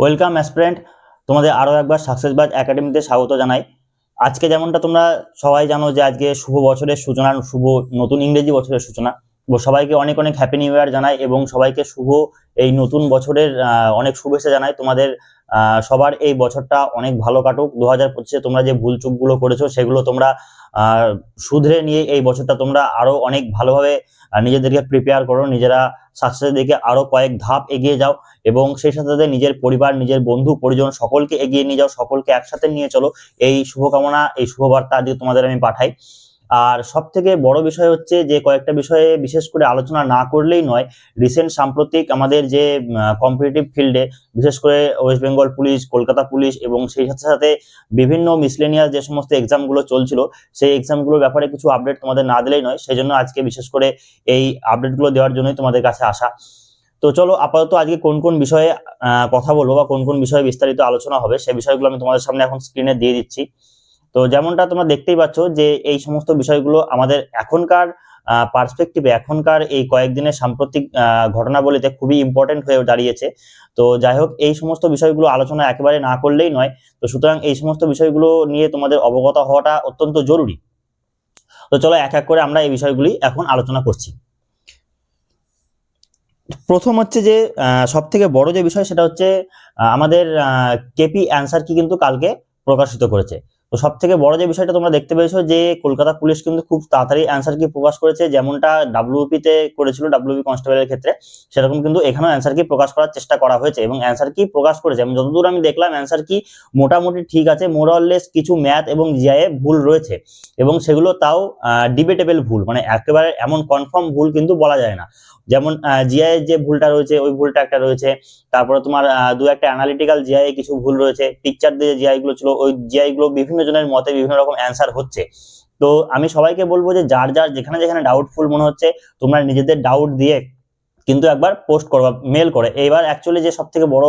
Welcome aspirant, তোমাদের আরও একবার সাকসেসবাজ একাডেমিতে স্বাগত জানাই। আজকে যেমনটা তোমরা সবাই জানো যে আজকে শুভ বছরের সূচনা, শুভ নতুন ইংরেজি বছরের সূচনা। সবাইকে অনেক অনেক হ্যাপি নিউ ইয়ার জানাই এবং সবাইকে শুভ এই নতুন বছরের অনেক শুভেচ্ছা জানাই। তোমাদের সবার এই বছরটা অনেক ভালো কাটুক। 2025-এ তোমরা যে ভুল চুকগুলো করেছো সেগুলো তোমরা শুধরে নিয়ে এই বছরটা তোমরা আরো অনেক ভালোভাবে নিজেদেরকে প্রিপেয়ার করো, নিজেরা সাকসেসের দিকে আরো কয়েক ধাপ এগিয়ে যাও এবং সেই সাথে সাথে নিজের পরিবার, নিজের বন্ধু পরিজন সকলকে এগিয়ে নিয়ে যাও, সকলকে একসাথে নিয়ে চলো। এই শুভকামনা, এই শুভবার্তা আজকে তোমাদের আমি পাঠাই। আর সব থেকে বড় বিষয় হচ্ছে যে কয়েকটা বিষয়ে বিশেষ করে আলোচনা না করলেই নয়। রিসেন্ট সাম্প্রতিক আমাদের যে কম্পিটিটিভ ফিল্ডে, বিশেষ করে West Bengal police, Kolkata police এবং সেই সাথে সাথে বিভিন্ন মিসলেনিয়াস যে সমস্ত এক্সামগুলো চলছিল, সেই এক্সামগুলোর ব্যাপারে কিছু আপডেট তোমাদের না দিলেই নয়। সেই জন্য আজকে বিশেষ করে এই আপডেটগুলো দেওয়ার জন্যই তোমাদের কাছে আসা। তো চলো আপাতত আজকে কোন কোন বিষয়ে কথা বলবো বা কোন কোন বিষয়ে বিস্তারিত আলোচনা হবে সেই বিষয়গুলো আমি তোমাদের সামনে এখন স্ক্রিনে দিয়ে দিচ্ছি। তো যেমনটা তোমরা দেখতেই পাচ্ছ যে এই সমস্ত বিষয়গুলো আমাদের এখনকার পার্সপেক্টিভে, এখনকার এই কয়েকদিনের সাম্প্রতিক ঘটনাবলিতে খুবই ইম্পর্টেন্ট হয়ে দাঁড়িয়েছে। তো যাই হোক, এই সমস্ত বিষয়গুলো আলোচনা একেবারে না করলেই নয়। তো সুতরাং এই সমস্ত বিষয়গুলো নিয়ে তোমাদের অবগত হওয়াটা অত্যন্ত জরুরি। তো চলো এক এক করে আমরা এই বিষয়গুলি এখন আলোচনা করছি। প্রথম হচ্ছে যে সব থেকে বড় যে বিষয় সেটা হচ্ছে আমাদের কেপি অ্যান্সার কি কিন্তু কালকে প্রকাশিত করেছে। তো সব থেকে বড় যে বিষয়টা তোমরা দেখতে পেয়েছো যে কলকাতা পুলিশ কিন্তু খুব তাড়াতাড়ি অ্যান্সার কি প্রকাশ করেছে, যেমনটা ডাব্লিউপি তে করেছিল, ডাব্লিউপি কনস্টেবলের ক্ষেত্রে সেরকম কিন্তু এখানেও অ্যান্সার কি প্রকাশ করার চেষ্টা করা হয়েছে এবং অ্যান্সার কি প্রকাশ করেছে। এবং যতদূর আমি দেখলাম অ্যান্সার কি মোটামুটি ঠিক আছে, মোরলেস কিছু ম্যাথ এবং জিআইএ ভুল রয়েছে এবং সেগুলো তাও ডিবেটেবল ভুল, মানে একেবারে এমন কনফার্ম ভুল কিন্তু বলা যায় না। যেমন জিআই যে ভুলটা রয়েছে ওই ভুলটা একটা রয়েছে, তারপরে তোমার দু একটা অ্যানালিটিক্যাল জিআই কিছু ভুল রয়েছে, পিকচার দিয়ে জিআই গুলো ছিল ওই জিআই গুলো বিভিন্ন জনের মতে বিভিন্ন রকম অ্যান্সার হচ্ছে। তো আমি সবাইকে বলবো যে যার যার যেখানে যেখানে ডাউটফুল মনে হচ্ছে তোমরা নিজেদের ডাউট দিয়ে কিন্তু একবার পোস্ট করো, মেল করে। এবার অ্যাকচুয়ালি যে সব থেকে বড়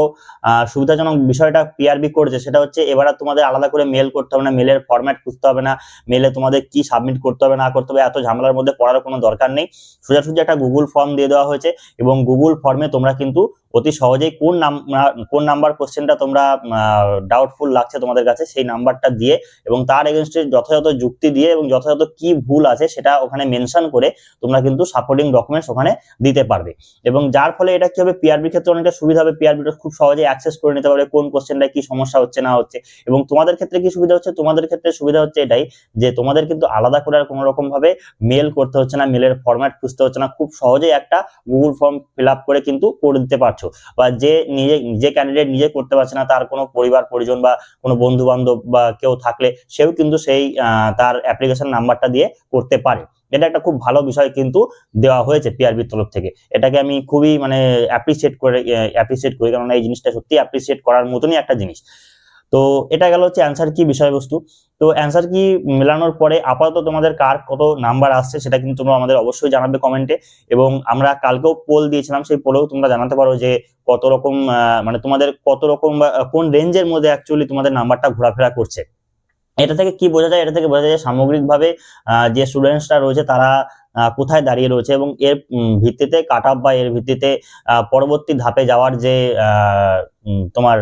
সুবিধাজনক বিষয়টা পিআরবি করেছে সেটা হচ্ছে এবার আর তোমাদের আলাদা করে মেল করতে হবে না, মেলের ফরম্যাট খুঁজতে হবে না, মেলে তোমাদের কি সাবমিট করতে হবে না করতে হবে এত ঝামেলার মধ্যে পড়ার কোনো দরকার নেই। সোজাসুজি একটা গুগল ফর্ম দিয়ে দেওয়া হয়েছে এবং গুগল ফর্মে তোমরা কিন্তু অতি সহজেই কোন নাম্বার কোশ্চেনটা তোমরা ডাউটফুল লাগছে তোমাদের কাছে সেই নাম্বারটা দিয়ে এবং তার এগেনস্টে যথাযথ যুক্তি দিয়ে এবং যথাযথ কি ভুল আছে সেটা ওখানে মেনশন করে তোমরা কিন্তু সাপোর্টিং ডকুমেন্টস ওখানে দিতে পারবে। এবং যার ফলে এটা কি হবে, পিআরবির ক্ষেত্রে অনেকটা সুবিধা হবে, পিআরবিটা খুব সহজে অ্যাক্সেস করে নিতে পারবে কোন কোশ্চেনটা কি সমস্যা হচ্ছে না হচ্ছে। এবং তোমাদের ক্ষেত্রে কি সুবিধা হচ্ছে, তোমাদের ক্ষেত্রে সুবিধা হচ্ছে এটাই যে তোমাদের কিন্তু আলাদা করে আর কোনো রকম ভাবে মেল করতে হচ্ছে না, মেলের ফরম্যাট খুঁজতে হচ্ছে না, খুব সহজেই একটা গুগল ফর্ম ফিল আপ করে কিন্তু করে দিতে পারছো। বা যে ক্যান্ডিডেট নিজে করতে পারছে না তার কোনো পরিবার পরিজন বা কোনো বন্ধু বান্ধব বা কেউ থাকলে সেও কিন্তু সেই তার অ্যাপ্লিকেশন নাম্বারটা দিয়ে করতে পারে। এটা একটা খুব ভালো বিষয় কিন্তু দেওয়া হয়েছে পিআরবির তরফ থেকে। এটাকে আমি খুবই মানে অ্যাপ্রিসিয়েট করি, কারণ এই জিনিসটা সত্যি অ্যাপ্রিসিয়েট করার মতনই একটা জিনিস। তো এটা গেল হচ্ছে অ্যান্সার কি বিষয়বস্তু। তো অ্যান্সার কি মেলানোর পরে আপাতত তোমাদের কার কত নাম্বার আসছে সেটা কিন্তু তোমরা আমাদের অবশ্যই জানাবে কমেন্টে। এবং আমরা কালকেও পোল দিয়েছিলাম, সেই পোলেও তোমরা জানাতে পারো যে কত রকম মানে তোমাদের কত রকম বা কোন রেঞ্জের মধ্যে অ্যাকচুয়ালি তোমাদের নাম্বারটা ঘোরাফেরা করছে। এটা থেকে কি বোঝা যায়, এটা থেকে বোঝা যায় সামগ্রিকভাবে যে স্টুডেন্টসরা রয়েছে তারা কোথায় দাঁড়িয়ে রয়েছে এবং এর ভিত্তিতে কাট অফ বা এর ভিত্তিতে পরবর্তী ধাপে যাওয়ার যে তোমার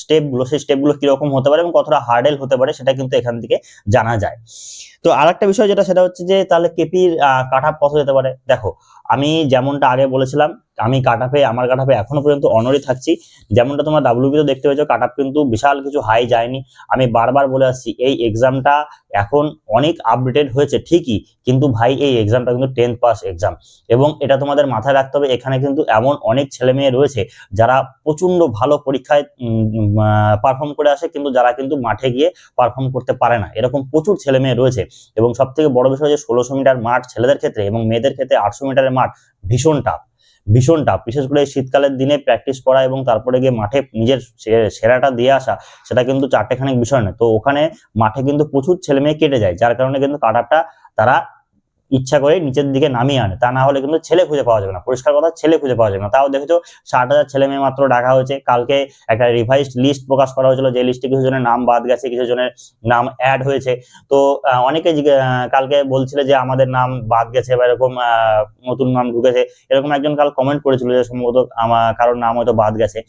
স্টেপগুলো, সেই স্টেপগুলো কিরকম হতে পারে এবং কতটা হার্ডেল হতে পারে সেটা কিন্তু এখান থেকে জানা যায়। তো আরেকটা বিষয় যেটা সেটা হচ্ছে যে তাহলে কেপির কাট অফ কত যেতে পারে। দেখো, আমি যেমনটা আগে বলেছিলাম আমি আমার কাট অফে এখনো পর্যন্ত অনরই থাকছি। যেমনটা তোমরা ডাব্লিউবিতে দেখতে পেয়েছো কাট অফ কিন্তু বিশাল কিছু হাই যায়নি। আমি বারবার বলে আসছি এই এক্সামটা এখন অনেক আপডেটেড হয়েছে ঠিকই, কিন্তু ভাই এই এক্সামটা কিন্তু 10th পাস এক্সাম এবং এটা তোমাদের মাথায় রাখতে হবে এখানে কিন্তু এমন অনেক ছেলে মেয়ে রয়েছে যারা প্রচন্ড ভালো পরীক্ষায় পারফর্ম করে আসে কিন্তু যারা কিন্তু মাঠে গিয়ে পারফর্ম করতে পারে না, এরকম প্রচুর ছেলে মেয়ে রয়েছে। এবং সব থেকে বড় বিষয় যে 1600 মিটার মাঠ ছেলেদের ক্ষেত্রে এবং মেয়েদের ক্ষেত্রে 800 মিটারের মাঠ ভীষণ টাফ, ভীষণ টাফ। বিশেষ করে শীতকালের দিনে প্র্যাকটিস করা এবং তারপরে গিয়ে মাঠে নিজের সেরাটা দিয়ে আসা সেটা কিন্তু চারটেখানিক বিষয় নয়। তো ওখানে মাঠে কিন্তু প্রচুর ছেলে মেয়ে কেটে যায়, যার কারণে কিন্তু কাট অফটা তারা ইচ্ছা করে নিচের দিকে নামিয়ে আনে, তা না হলে কিন্তু ছেলে খুঁজে পাওয়া যাবে না, পরিষ্কার কথা ছেলে খুঁজে পাওয়া যাবে না। তাও দেখেছো 60,000 ছেলে মেয়ে মাত্র ডাকা হয়েছে। কালকে একটা রিভাইজড লিস্ট প্রকাশ করা হয়েছিল, যে লিস্টে কিছু জনের নাম বাদ গেছে, কিছু জনের নাম অ্যাড হয়েছে। তো অনেকে কালকে বলছিল যে আমাদের নাম বাদ গেছে বা এরকম নতুন নাম ঢুকেছে, এরকম একজন কাল কমেন্ট করেছিল যে সম্ভবত কারোর নাম হয়তো বাদ গেছে।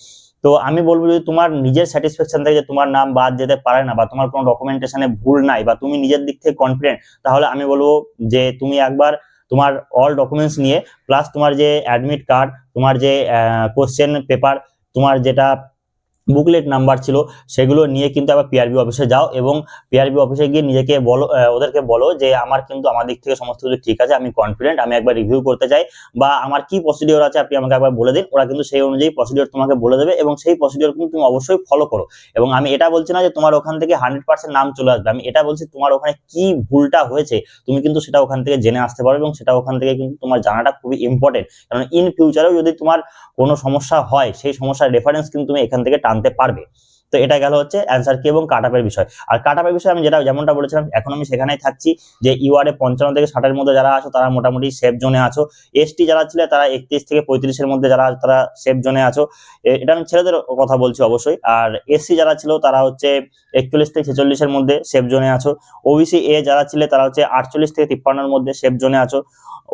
তো আমি বলবো যদি তোমার নিজের স্যাটিসফ্যাকশন থাকে যে তোমার নাম বাদ যেতে পারে না বা তোমার কোনো ডকুমেন্টেশনে ভুল নাই বা তুমি নিজের দিক থেকে কনফিডেন্ট, তাহলে আমি বলবো যে তুমি একবার তোমার অল ডকুমেন্টস নিয়ে প্লাস তোমার যে অ্যাডমিট কার্ড, তোমার যে কোশ্চেন পেপার, তোমার যেটা বুকলেট নাম্বার ছিল, সেগুলো নিয়ে কিন্তু আবার পিআরবি অফিসে যাও এবং পিআরবি অফিসে গিয়ে নিজেকে বলো, ওদেরকে বলো যে আমার কিন্তু আমার দিক থেকে সমস্ত কিছু ঠিক আছে, আমি কনফিডেন্ট, আমি একবার রিভিউ করতে চাই বা আমার কি প্রসিডিওর আছে আপনি আমাকে একবার বলে দিন। ওরা কিন্তু সেই অনুযায়ী প্রসিডিওর তোমাকে বলে দেবে এবং সেই প্রসিডিওর কিন্তু তুমি অবশ্যই ফলো করো। এবং আমি এটা বলছি না যে তোমার ওখান থেকে 100% নাম চলে আসবে, আমি এটা বলছি তোমার ওখানে কি ভুলটা হয়েছে তুমি কিন্তু সেটা ওখান থেকে জেনে আসতে পারো এবং সেটা ওখান থেকে কিন্তু তোমার জানাটা খুবই ইম্পর্টেন্ট, কারণ ইন ফিউচারেও যদি তোমার কোনো সমস্যা হয় সেই সমস্যার রেফারেন্স কিন্তু তুমি এখান থেকে টানতে পারবে। তো এটা গেল হচ্ছে অ্যান্সার কি এবং কাট আপের বিষয়। আর কাট আপের বিষয়ে আমি যেমনটা বলেছিলাম এখন আমি সেখানেই থাকছি যে ইউআরএ 55 থেকে 60 এর মধ্যে যারা আছো তারা মোটামুটি সেফ জোনে আছো। এসটি যারা ছিল তারা 31 থেকে 35 এর মধ্যে যারা তারা সেফ জোনে আছো, এটা আমি ছেলেদের কথা বলছি অবশ্যই। আর এসসি যারা ছিল তারা হচ্ছে 41 থেকে 46 এর মধ্যে সেফ জোনে আছো। ওবিসি এ যারা ছিল তারা হচ্ছে 48 থেকে 53 এর মধ্যে সেফ জোনে আছো।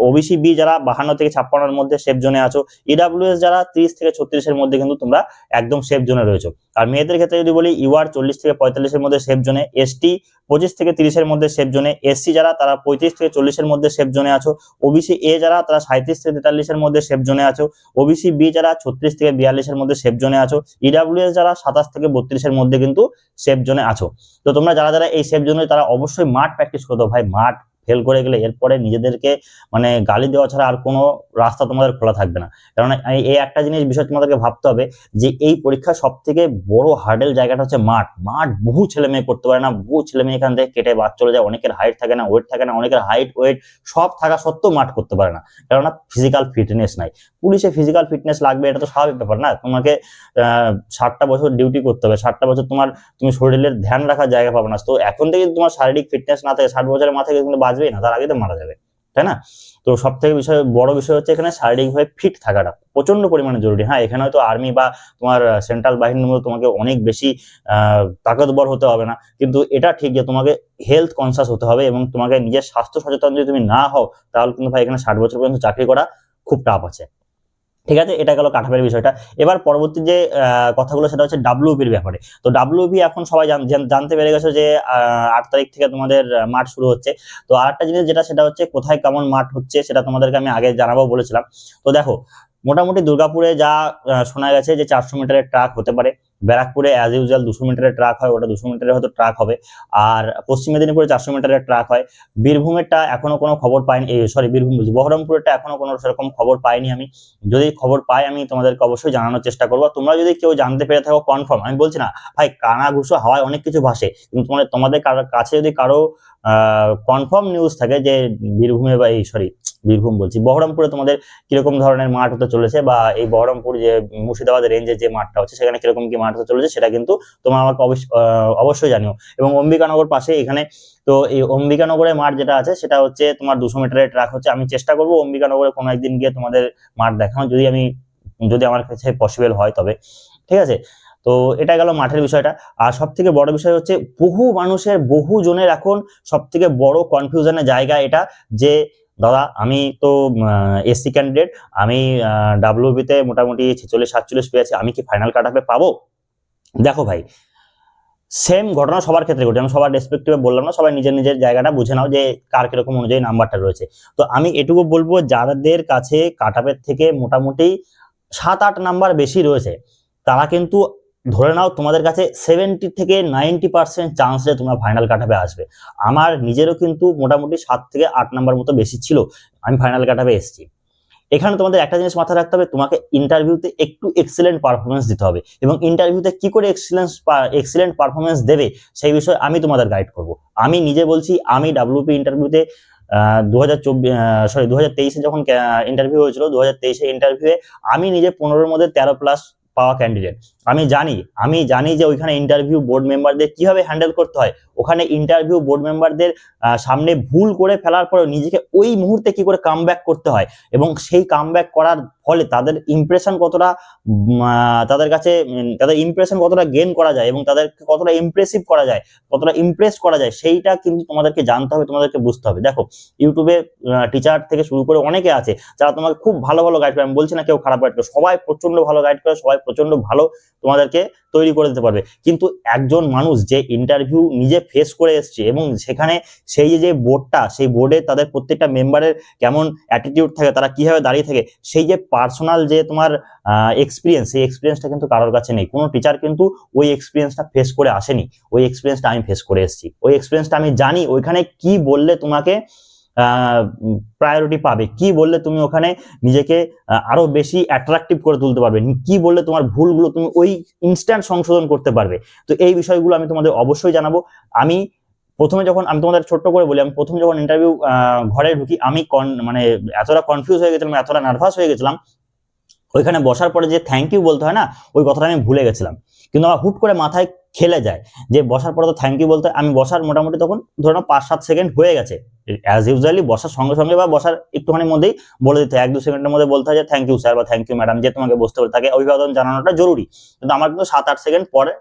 ওবিসি বি যারা 52 থেকে 56 এর মধ্যে সেফ জোনে আছো। ইডাব্লিউএস যারা 30 থেকে 36 এর মধ্যে কিন্তু তোমরা একদম সেফ জোনে রয়েছো। আর মেয়েদের ক্ষেত্রে যদি বলি ইউআর 40 থেকে 45 এর মধ্যে সেফ জোনে, এসটি 25 থেকে 30 এর মধ্যে সেফ জোনে, এসসি যারা তারা 35 থেকে 40 এর মধ্যে সেফ জোনে আছো। ওবিসি এ যারা তারা 37 থেকে 43 এর মধ্যে সেফ জোনে আছো। ওবিসি বি যারা 36 থেকে 42 এর মধ্যে সেফ জোনে আছো। ইডাব্লিউএস যারা 27 থেকে 32 এর মধ্যে কিন্তু সেফ জোনে আছো। তো তোমরা যারা যারা এই সেফ জোনে তারা অবশ্যই মাঠ প্র্যাকটিস করতে ভাই, মাঠ ফেল করে গেলে এরপরে নিজেদেরকে মানে গালি দেওয়া ছাড়া আর কোনো রাস্তা তোমাদের খোলা থাকবে না। কারণ এই একটা জিনিস বিষয় তোমাদেরকে ভাবতে হবে যে এই পরীক্ষার সব থেকে বড় হার্ডেল জায়গাটা হচ্ছে মাঠ। মাঠ বহু ছেলে মেয়ে করতে পারে না, বহু ছেলে মেয়ে এখান থেকে কেটে বাদ চলে যায়, অনেকের হাইট থাকে না, ওয়েট থাকে না, অনেকের হাইট ওয়েট সব থাকা সত্ত্বেও মাঠ করতে পারে না, কেননা ফিজিক্যাল ফিটনেস নাই। পুলিশে ফিজিক্যাল ফিটনেস লাগবে, এটা তো স্বাভাবিক ব্যাপার না। তোমাকে 60টা বছর ডিউটি করতে হবে, 60টা বছর তুমি শরীরের ধ্যান রাখার জায়গা পাবে না। তো এখন থেকে তোমার শারীরিক ফিটনেস না থাকে 60 বছরের মাথায় কিন্তু বাঁচবেই না, তার আগে তো মারা যাবে, তাই না? তো সব থেকে বড় বিষয় হচ্ছে এখানে শারীরিকভাবে ফিট থাকাটা প্রচন্ড পরিমাণে জরুরি। হ্যাঁ, এখানে হয়তো আর্মি বা তোমার সেন্ট্রাল বাহিনীর মধ্যে তোমাকে অনেক বেশি তাকতবর হতে হবে না, কিন্তু এটা ঠিক যে তোমাকে হেলথ কনসাস হতে হবে এবং তোমাকে নিজের স্বাস্থ্য সচেতন যদি তুমি না হও তাহলে কিন্তু ভাই এখানে 60 বছর পর্যন্ত চাকরি করা খুব টাফ আছে। ঠিক আছে, এটা গেল কাঠাপের বিষয়টা। এবার পরবর্তী যে কথাগুলো সেটা হচ্ছে ডাব্লিউপির ব্যাপারে। তো ডাব্লিউপি এখন সবাই জানতে পেরে গেছে যে 8 তারিখ থেকে তোমাদের মাঠ শুরু হচ্ছে। তো আরেকটা জিনিস যেটা সেটা হচ্ছে কোথায় কেমন মাঠ হচ্ছে সেটা তোমাদেরকে আমি আগে জানাবো বলেছিলাম। তো দেখো মোটামুটি দুর্গাপুরে যা শোনা গেছে যে 400 মিটারের ট্রাক হতে পারে, ব্যারাকপুরে অ্যাজ ইউজুয়াল 200 মিটারের ট্রাক হয়, ওটা 200 মিটারের হয়তো ট্রাক হবে। আর পশ্চিম মেদিনীপুরে 400 মিটারের ট্রাক হয়। বীরভূমেরটা এখনো কোনো খবর পাইনি, বীরভূম বলছি, বহরমপুরেরটা এখনো কোনো সেরকম খবর পাইনি আমি। যদি খবর পাই আমি তোমাদেরকে অবশ্যই জানানোর চেষ্টা করবো। তোমরা যদি কেউ জানতে পেরে থাকো কনফার্ম, আমি বলছি না ভাই কানা ঘুষো হাওয়ায় অনেক কিছু ভাসে, কিন্তু তোমাদের কাছে যদি কারো কনফার্ম নিউজ থাকে যে বীরভূমে বা বীরভূম বলছি, বহরমপুরে তোমাদের কিরকম ধরনের মাঠ হতে চলেছে বা এই বহরমপুর যে মুর্শিদাবাদ রেঞ্জের যে মাঠটা হচ্ছে সেখানে কিরকম কি মাঠ হতে চলেছে সেটা কিন্তু তোমরা আমাকে অবশ্যই জানিও। এবং অম্বিকানগর পাশে এখানে, তো এই অম্বিকানগরের মাঠ যেটা আছে সেটা হচ্ছে তোমার 200 মিটারের ট্রাক হচ্ছে। আমি চেষ্টা করবো অম্বিকানগরে কোনো একদিন গিয়ে তোমাদের মাঠ দেখানো, যদি আমার কাছে পসিবল হয় তবে, ঠিক আছে। তো এটা গেল মাঠের বিষয়টা। আর সব থেকে বড় বিষয় হচ্ছে বহু জনের এখন সব থেকে বড় কনফিউশনের জায়গা এটা যে দাদা আমি তো এসসি ক্যান্ডিডেট, আমি ডাব্লিউবিতে মোটামুটি 46-47 পেয়েছি, আমি কি ফাইনাল কাট আপে পাবো? দেখো ভাই, সেম ঘটনা সবার ক্ষেত্রে ঘটে, আমি সবার রেসপেক্টিভে বললাম না, সবাই নিজের নিজের জায়গাটা বুঝে নাও যে কার কিরকম অনুযায়ী নাম্বারটা রয়েছে। তো আমি এটুকু বলবো যাদের কাছে কাট আপের থেকে মোটামুটি 7-8 নাম্বার বেশি রয়েছে তারা কিন্তু ধরে নাও তোমাদের কাছে 70 থেকে 90% চান্স যে তোমরা ফাইনাল কাট আপে আসবে। আমার নিজেরও কিন্তু মোটামুটি 7 থেকে 8 নাম্বার মতো বেশি ছিল, আমি ফাইনাল কাট আপে এসেছি। এখানে তোমাদের একটা জিনিস মাথায় রাখতে হবে, তোমাকে ইন্টারভিউতে একটু এক্সিলেন্ট পারফরমেন্স দিতে হবে এবং ইন্টারভিউতে কি করে এক্সিলেন্ট পারফরমেন্স দেবে সেই বিষয়ে আমি তোমাদের গাইড করব। আমি নিজে বলছি, আমি ডাব্লিউপি ইন্টারভিউতে 2023 যখন ইন্টারভিউ হয়েছিল, 2023 ইন্টারভিউয়ে আমি নিজে 15-এর মধ্যে 13+ পাওয়া ক্যান্ডিডেট। আমি জানি যে ওইখানে ইন্টারভিউ বোর্ড মেম্বারদের কিভাবে হ্যান্ডেল করতে হয়, ওখানে ইন্টারভিউ বোর্ড মেম্বারদের সামনে ভুল করে ফেলার পরে নিজেকে ওই মুহূর্তে কি করে কামব্যাক করতে হয় এবং সেই কামব্যাক করার ফলে তাদের ইমপ্রেশন কতটা তাদের ইমপ্রেশন কতটা গেইন করা যায় এবং তাদেরকে কতটা ইমপ্রেসিভ করা যায়, কতটা ইমপ্রেস করা যায়, সেইটা কিন্তু তোমাদেরকে জানতে হবে, তোমাদেরকে বুঝতে হবে। দেখো ইউটিউবে টিচার থেকে শুরু করে অনেকে আছে যারা তোমাকে খুব ভালো গাইড করে, আমি বলছি না কেউ খারাপ গাইড করে, সবাই প্রচন্ড ভালো গাইড করে, সবাই প্রচন্ড ভালো তোমাদেরকে তৈরি করে দিতে পারবে। কিন্তু একজন মানুষ যে ইন্টারভিউ নিজে ফেস করে এসছে এবং সেখানে সেই যে বোর্ডটা, সেই বোর্ডে তাদের প্রত্যেকটা মেম্বারের কেমন অ্যাটিটিউড থাকে, তারা কিভাবে দাঁড়িয়ে থাকে, সেই যে পার্সোনাল যে তোমার এক্সপিরিয়েন্স, সেই এক্সপিরিয়েন্সটা কিন্তু কারোর কাছে নেই। কোনো টিচার কিন্তু ওই এক্সপিরিয়েন্সটা ফেস করে আসেনি। ওই এক্সপিরিয়েন্সটা আমি ফেস করে এসেছি। ওই এক্সপিরিয়েন্সটা আমি জানি ওইখানে কি বললে তোমাকে প্রায়োরিটি পাবে, কি বললে তুমি ওখানে নিজেকে আরো বেশি অ্যাট্রাকটিভ করে তুলতে পারবে, কি বললে তোমার ভুলগুলো তুমি ওই ইনস্ট্যান্ট সংশোধন করতে পারবে। তো এই বিষয়গুলো আমি তোমাদের অবশ্যই জানাবো। আমি প্রথমে যখন, আমি তোমাদের ছোট্ট করে বলি, আমি প্রথম যখন ইন্টারভিউ ঘরে ঢুকি, আমি মানে এতটা কনফিউজ হয়ে গেছিলাম, এতটা নার্ভাস হয়ে গেছিলাম, ওইখানে বসার পরে যে থ্যাংক ইউ বলতে হয় না, ওই কথাটা আমি ভুলে গেছিলাম। কিন্তু আমার হুট করে মাথায় খেলে যায় যে বসার পরে তো থ্যাংক ইউ বলতে, আমি বসার মোটামুটি তখন ধরো 5-7 সেকেন্ড হয়ে গেছে। অ্যাজ ইউজুয়ালি বসার সঙ্গে সঙ্গে বা বসার একটুখানির মধ্যেই বলে দিতে হয়, 1-2 সেকেন্ডের মধ্যে বলতে হয় যে থ্যাংক ইউ স্যার বা থ্যাংক ইউ ম্যাডাম, যে তোমাকে বসতে পারে, তাকে অভিবাদন জানানোটা জরুরি। কিন্তু আমার কিন্তু 7-8 সেকেন্ড পরে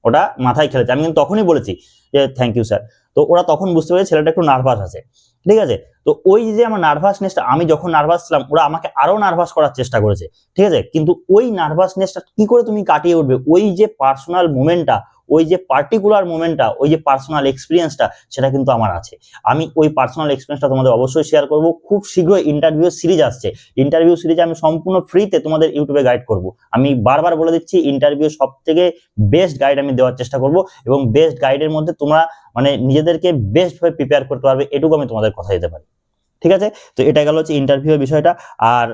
ওটা মাথায় খেলেছে। আমি কিন্তু তখনই বলেছি যে থ্যাংক ইউ স্যার। তো ওরা তখন বুঝতে পেরেছে ছেলেটা একটু নার্ভাস আছে, ঠিক আছে। তো ওই যে আমার নার্ভাসনেসটা, আমি যখন নার্ভাস ছিলাম ওরা আমাকে আরো নার্ভাস করার চেষ্টা করেছে, ঠিক আছে। কিন্তু ওই নার্ভাসনেসটা কি করে তুমি কাটিয়ে উঠবে, ওই যে পার্সোনাল মোমেন্টটা, ওই যে পার্টিকুলার মোমেন্টটা, ওই যে পার্সোনাল এক্সপিরিয়েন্সটা, সেটা কিন্তু আমার আছে। আমি ওই পার্সোনাল এক্সপিরিয়েন্সটা তোমাদের অবশ্যই শেয়ার করব। খুব শীঘ্রই ইন্টারভিউ সিরিজ আসছে, ইন্টারভিউ সিরিজে আমি সম্পূর্ণ ফ্রিতে তোমাদের ইউটিউবে গাইড করব। আমি বারবার বলে দিচ্ছি, ইন্টারভিউ সব থেকে বেস্ট গাইড আমি দেওয়ার চেষ্টা করব, এবং বেস্ট গাইডের মধ্যে তোমরা মানে নিজেদেরকে বেস্ট ভাবে প্রিপেয়ার করতে পারবে, এটুকু আমি তোমাদের কথা দিতে পারি, ঠিক আছে। তো এটা গেল হচ্ছে ইন্টারভিউ এর বিষয়টা। আর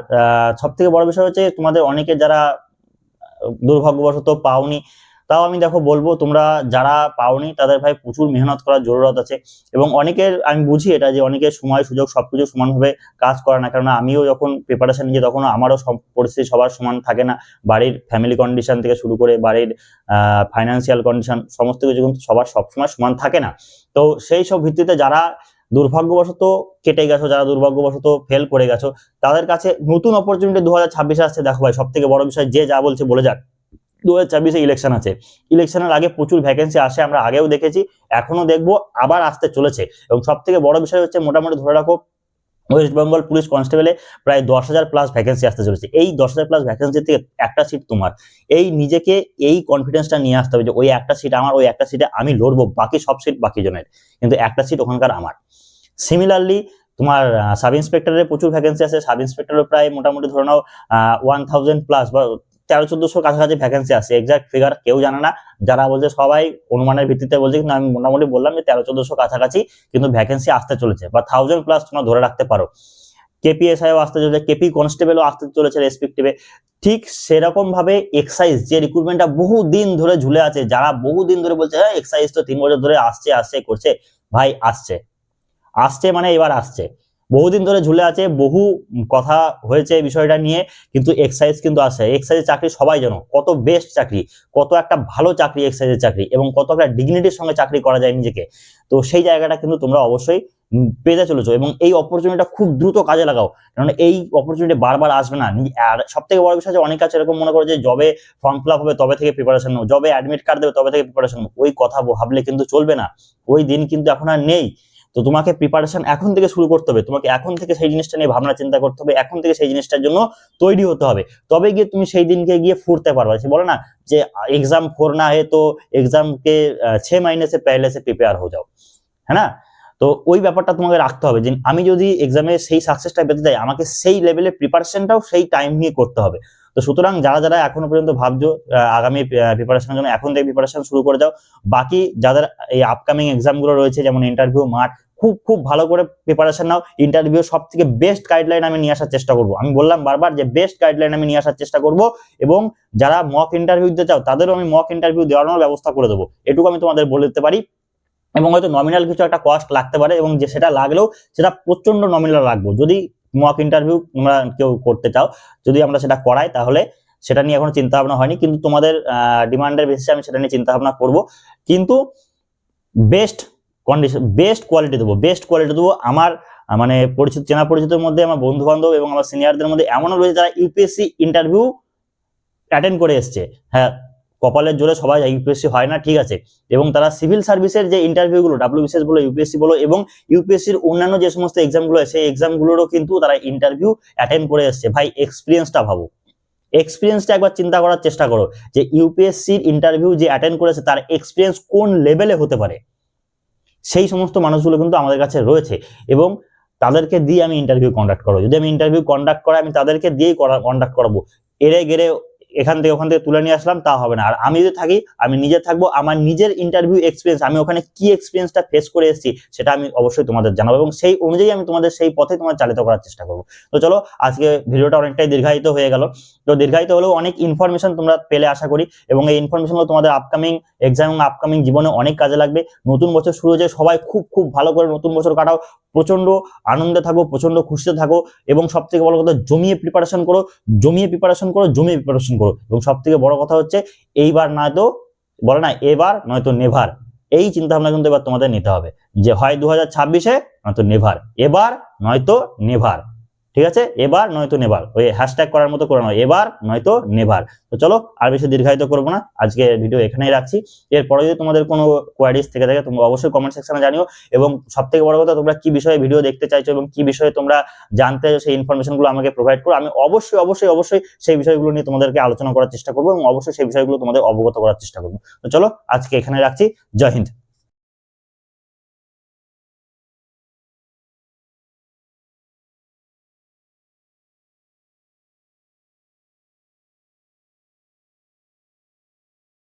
সব থেকে বড় বিষয় হচ্ছে তোমাদের অনেকে যারা দুর্ভাগ্যবশত পাওনি, তাও আমি দেখো বলবো, তোমরা যারা পাওনি তাদের ভাই প্রচুর মেহনত করার জরুরত আছে। এবং অনেকের, আমি বুঝি এটা যে অনেকের সময় সুযোগ সবকিছু সমানভাবে কাজ করে না, কারণ আমিও যখন প্রিপারেশন নিই তখন আমারও সব পরিস্থিতি সবার সমান থাকে না। বাড়ির ফ্যামিলি কন্ডিশন থেকে শুরু করে বাড়ির ফাইন্যান্সিয়াল কন্ডিশন, সমস্ত কিছু কিন্তু সবার সবসময় সমান থাকে না। তো সেই সব ভিত্তিতে যারা দুর্ভাগ্যবশত কেটে গেছো, যারা দুর্ভাগ্যবশত ফেল করে গেছো, তাদের কাছে নতুন অপরচুনিটি 2026 আসছে। দেখো ভাই, সব থেকে বড় বিষয়, যে যা বলছে বলে যাক, 2024 ইলেকশন আছে। ইলেকশনের আগে প্রচুর ভ্যাকেন্সি আসে, আমরা আগেও দেখেছি, এখনো দেখবো, আবার আসতে চলেছে। এবং সব থেকে বড় বিষয় হচ্ছে, মোটামুটি ধরে রাখো ওয়েস্ট বেঙ্গল পুলিশ কনস্টেবলে প্রায় 10,000 প্লাস ভ্যাকেন্সি আসতে চলেছে। এই 10,000 প্লাস ভ্যাকেন্সি থেকে একটা সিট তোমার। এই নিজেকে এই কনফিডেন্সটা নিয়ে আসতে হবে যে ওই একটা সিট আমার, ওই একটা সিটে আমি লড়বো, বাকি সব সিট বাকি জনের, কিন্তু একটা সিট ওখানকার আমার। সিমিলারলি তোমার সাব ইন্সপেক্টরের প্রচুর ভ্যাকেন্সি আছে। সাব ইন্সপেক্টরের প্রায় মোটামুটি ধরে নাও 1000 প্লাস বা 1300-1400 কাছাকাছি ভ্যাকেন্সি আছে। এক্সাক্ট ফিগার কেউ জানে না, যারা বলছে সবাই অনুমানের ভিত্তিতে বলছে, কিন্তু আমি মোটামুটি বললাম যে 1300-1400 কাছাকাছি কিন্তু ভ্যাকেন্সি আসতে চলেছে, বা 1000 প্লাস তোমরা ধরে রাখতে পারো। কেপিএসআইও আসতে চলেছে, কেপি কনস্টেবলও আসতে চলেছে রেসপেক্টিভে। ঠিক সেরকম ভাবে এক্সাইজ যে রিক্রুটমেন্টটা বহু দিন ধরে ঝুলে আছে, যারা বহু দিন ধরে বলছে হ্যাঁ এক্সাইজ তো 3 বছর ধরে আসছে আসছে করছে, ভাই আসছে, আসছে মানে এবার আসছে। বহুদিন ধরে ঝুলে আছে, বহু কথা হয়েছে এই বিষয়টা নিয়ে, কিন্তু এক্সাইজ কিন্তু আসছে। এক্সাইজের চাকরি সবাই জানো কত বেস্ট চাকরি, কত একটা ভালো চাকরি এক্সাইজের চাকরি, এবং কত একটা ডিগনিটির সঙ্গে চাকরি করা যায় নিজেকে। তো সেই জায়গাটা কিন্তু তোমরা অবশ্যই পেতে চলেছো, এবং এই অপরচুনিটিটা খুব দ্রুত কাজে লাগাও, কারণ এই অপরচুনিটি বারবার আসবে না। আর সব থেকে বড় বিষয়, অনেক কাছে এরকম মনে করে যে জবে ফর্ম ফিল আপ হবে তবে থেকে প্রিপারেশন নাও, জবে অ্যাডমিট কার্ড দেবে তবে থেকে প্রিপারেশন নাও। ওই কথা ভাবলে কিন্তু চলবে না, ওই দিন কিন্তু এখন আর নেই। তো তোমাকে প্রিপারেশন এখন থেকে শুরু করতে হবে, তোমাকে এখন থেকে সেই জিনিসটা নিয়ে ভাবনা চিন্তা করতে হবে, এখন থেকে সেই জিনিসটার জন্য তৈরি হতে হবে, তবে গিয়ে তুমি সেই দিনকে গিয়ে ফুরতে পারবে। সে বলে না যে एग्जाम फोड़ना है तो एग्जाम के 6 महीने से पहले से प्रिपेयर हो जाओ, है ना। তো ওই ব্যাপারটা তোমাকে রাখতে হবে যে আমি যদি এক্সামে সেই সাকসেসটা পেতে চাই, আমাকে সেই লেভেলের প্রিপারেশনটাও সেই টাইম নিয়ে করতে হবে। তো সুতরাং যারা যারা এখনো পর্যন্ত ভাবছো আগামী প্রিপারেশনের জন্য, এখন থেকে প্রিপারেশন শুরু করে দাও। বাকি যাদের এই আপকামিং এক্সাম গুলো রয়েছে, যেমন ইন্টারভিউ মাঠ, খুব খুব ভালো করে প্রিপারেশন নাও। ইন্টারভিউ সব থেকে বেস্ট গাইডলাইন আমি নিয়ে আসার চেষ্টা করবো। আমি বললাম বারবার যে বেস্ট গাইডলাইন আমি নিয়ে আসার চেষ্টা করব, এবং যারা মক ইন্টারভিউ দিতে চাও তাদেরও আমি মক ইন্টারভিউ দেওয়ানোর ব্যবস্থা করে দেবো, এটুকু আমি তোমাদের বলে দিতে পারি। এবং হয়তো নমিনাল কিছু একটা কস্ট লাগতে পারে, এবং যে সেটা লাগলেও সেটা প্রচন্ড নমিনাল রাখবো। যদি মক ইন্টারভিউ তোমরা কেউ করতে চাও, যদি আমরা সেটা করাই, তাহলে সেটা নিয়ে এখনো চিন্তা ভাবনা হয়নি, কিন্তু তোমাদের ডিমান্ডের বেসিসে আমি সেটা নিয়ে চিন্তা ভাবনা করবো। কিন্তু বেস্ট কন্ডিশন, বেস্ট কোয়ালিটি দেবো, বেস্ট কোয়ালিটি দেবো। আমার মানে পরিচিত, চেনা পরিচিতের মধ্যে, আমার বন্ধু বান্ধব এবং আমার সিনিয়রদের মধ্যে এমনও রয়েছে যারা ইউপিএসসি ইন্টারভিউ অ্যাটেন্ড করে এসছে। হ্যাঁ, কপালের জোরে সবাই ইউপিএসসি হয় না, ঠিক আছে, এবং তারা সিভিল সার্ভিসের যে ইন্টারভিউ গুলো, ডাব্লিউবিসিএস বলো, ইউপিএসসি বলো, এবং ইউপিএসসির অন্যান্য যে সমস্ত এক্সাম গুলো, সেই এক্সাম গুলোরও কিন্তু তারা ইন্টারভিউ অ্যাটেন্ড করে এসছে। ভাই এক্সপিরিয়েন্সটা ভাবো, এক্সপিরিয়েন্সটা একবার চিন্তা করার চেষ্টা করো যে ইউপিএসসির ইন্টারভিউ যে অ্যাটেন্ড করেছে তার এক্সপিরিয়েন্স কোন লেভেলে হতে পারে। সেই সমস্ত মানুষগুলো কিন্তু আমাদের কাছে রয়েছে এবং তাদেরকে দিয়ে আমি ইন্টারভিউ কন্ডাক্ট করবো। যদি আমি ইন্টারভিউ কন্ডাক্ট করাই আমি তাদেরকে দিয়েই কন্ডাক্ট করাবো। এরে গেড়ে এখান থেকে ওখান থেকে তুলে নিয়ে আসলাম তা হবে না। আর আমি যদি থাকি আমি নিজে থাকবো, আমার নিজের ইন্টারভিউ এক্সপিরিয়েন্স, আমি ওখানে কি এক্সপিরিয়েন্সটা ফেস করে এসেছি সেটা আমি অবশ্যই তোমাদের জানাবো এবং সেই অনুযায়ী আমি তোমাদের সেই পথে তোমার চালিত করার চেষ্টা করবো। তো চলো, আজকে ভিডিওটা অনেকটাই দীর্ঘায়িত হয়ে গেল। তো দীর্ঘায়িত হলেও অনেক ইনফরমেশন তোমরা পেলে আশা করি এবং এই ইনফরমেশনগুলো তোমাদের আপকামিং এক্সাম এবং আপকামিং জীবনে অনেক কাজে লাগবে। নতুন বছর শুরু হয়েছে, সবাই খুব খুব ভালো করে নতুন বছর কাটাও, প্রচন্ড আনন্দে থাকো, প্রচন্ড খুশিতে থাকো এবং সব থেকে বড় কথা জমিয়ে প্রিপারেশন করো, জমিয়ে প্রিপারেশন করো, জমিয়ে প্রিপারেশন করো। এবং সব থেকে বড় কথা হচ্ছে এইবার নয়তো বলে না এবার নয়তো নেভার, এই চিন্তা ভাবনা কিন্তু এবার তোমাদের নিতে হবে যে হয় 2026-এ নয়তো নেভার, এবার নয়তো নেভার। ঠিক আছে, এবার নয়তো নেভার, ওই হ্যাশট্যাগ করার মতো করে নয়, এবার নয়তো নেভার। তো চলো আর বেশি দীর্ঘায়িত করবো না, আজকে ভিডিও এখানেই রাখছি। এরপরে যদি তোমাদের কোনো কোয়ারিজ থেকে থাকে তোমরা অবশ্যই কমেন্ট সেকশনে জানিও এবং সব থেকে বড় কথা তোমরা কি বিষয়ে ভিডিও দেখতে চাইছো এবং কি বিষয়ে তোমরা জানতে চাইছো সেই ইনফরমেশনগুলো আমাকে প্রোভাইড করো। আমি অবশ্যই অবশ্যই অবশ্যই সেই বিষয়গুলো নিয়ে তোমাদেরকে আলোচনা করার চেষ্টা করবো এবং অবশ্যই সেই বিষয়গুলো তোমাদের অবগত করার চেষ্টা করবো। তো চলো আজকে এখানে রাখছি। জয় হিন্দ।